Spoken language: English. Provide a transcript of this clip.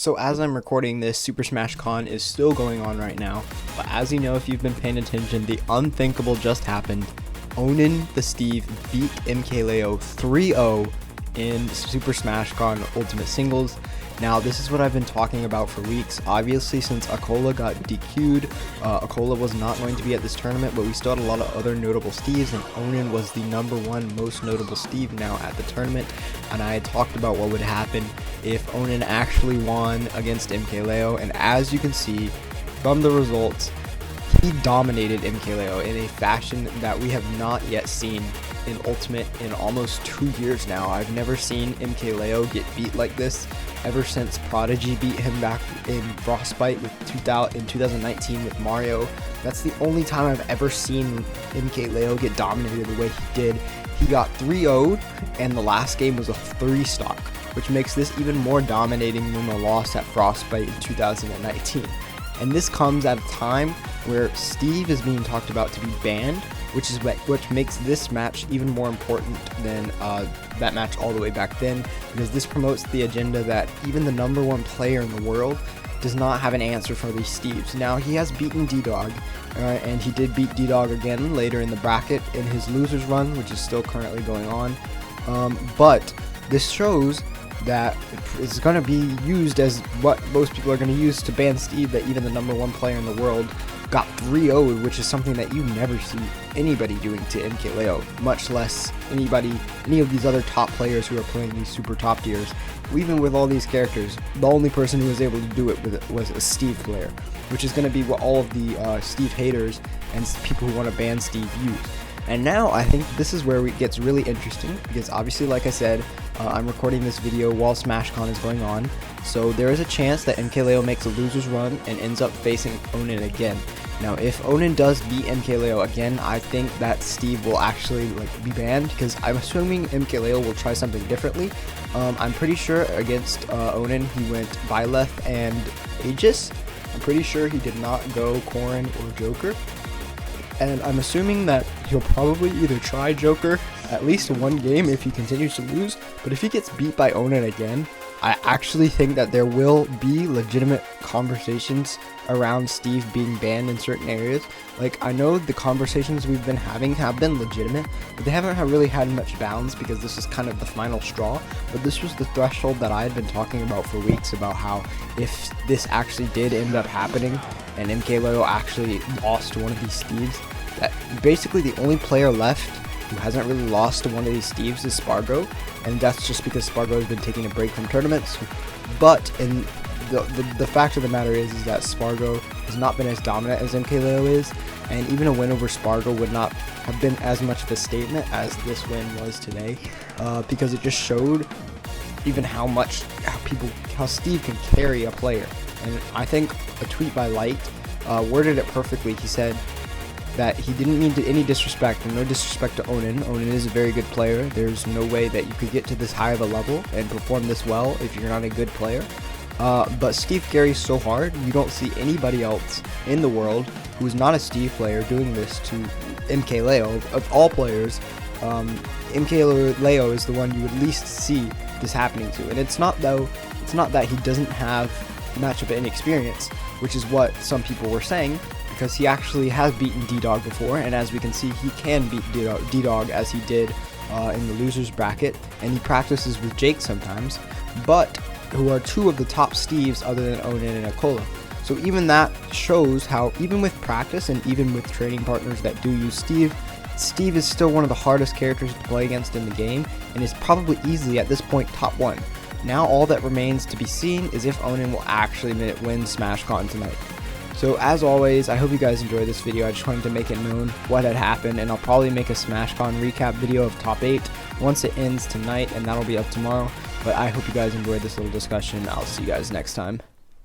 So as I'm recording this, Super Smash Con is still going on right now, but as you know, if you've been paying attention, the unthinkable just happened. Onin the Steve beat MKleo 3-0 in Super Smash Con Ultimate Singles. Now, this is what I've been talking about for weeks. Obviously, since Akola got DQ'd, Akola was not going to be at this tournament, but we still had a lot of other notable Steves, and Onin was the #1 most notable Steve now at the tournament. And I had talked about what would happen if Onin actually won against MKleo, and as you can see from the results, he dominated MKleo in a fashion that we have not yet seen in Ultimate in almost 2 years now. I've never seen MKleo get beat like this ever since Prodigy beat him back in Frostbite in 2019 with Mario. That's the only time I've ever seen MKleo get dominated the way he did. He got 3-0'd, and the last game was a 3-stock, which makes this even more dominating than the loss at Frostbite in 2019. And this comes at a time where Steve is being talked about to be banned, which makes this match even more important than that match all the way back then, because this promotes the agenda that even the #1 player in the world does not have an answer for these Steves. Now, he has beaten D-Dog, and he did beat D-Dog again later in the bracket in his losers run, which is still currently going on. But this shows that it's going to be used as what most people are going to use to ban Steve, that even the #1 player in the world got 3-0'd, which is something that you never see anybody doing to MKleo, much less any of these other top players who are playing these super top tiers. Even with all these characters, the only person who was able to do it was a Steve player, which is going to be what all of the Steve haters and people who want to ban Steve use. And now I think this is where it gets really interesting, because obviously, like I said, I'm recording this video while SmashCon is going on, so there is a chance that MKleo makes a loser's run and ends up facing Onin again. Now, if Onin does beat MKleo again, I think that Steve will actually be banned, because I'm assuming MKleo will try something differently. I'm pretty sure against Onin he went Byleth and Aegis. I'm pretty sure he did not go Corrin or Joker. And I'm assuming that he'll probably either try Joker at least one game if he continues to lose, but if he gets beat by Onin again, I actually think that there will be legitimate conversations around Steve being banned in certain areas. Like, I know the conversations we've been having have been legitimate, but they haven't really had much bounds, because this is kind of the final straw. But this was the threshold that I had been talking about for weeks, about how if this actually did end up happening and MKleo actually lost to one of these Steves, that basically the only player left who hasn't really lost to one of these Steves is Spargo, and that's just because Spargo has been taking a break from tournaments. But in the fact of the matter is that Spargo has not been as dominant as MKleo is, and even a win over Spargo would not have been as much of a statement as this win was today, because it just showed even how Steve can carry a player. And I think a tweet by Light worded it perfectly. He said that he didn't mean any disrespect, and no disrespect to Onin. Onin is a very good player. There's no way that you could get to this high of a level and perform this well if you're not a good player. But Steve carries so hard, you don't see anybody else in the world who is not a Steve player doing this to MKleo. Of all players, MKleo is the one you would least see this happening to. And it's not that he doesn't have matchup inexperience, which is what some people were saying, because he actually has beaten D-Dog before, and as we can see, he can beat D-Dog as he did in the losers bracket, and he practices with Jake sometimes, but who are two of the top Steves other than Onin and Akola. So even that shows how, even with practice and even with training partners that do use Steve, Steve is still one of the hardest characters to play against in the game, and is probably easily at this point top 1. Now all that remains to be seen is if Onin will actually win SmashCon tonight. So as always, I hope you guys enjoyed this video. I just wanted to make it known what had happened, and I'll probably make a SmashCon recap video of top 8 once it ends tonight, and that'll be up tomorrow. But I hope you guys enjoyed this little discussion. I'll see you guys next time.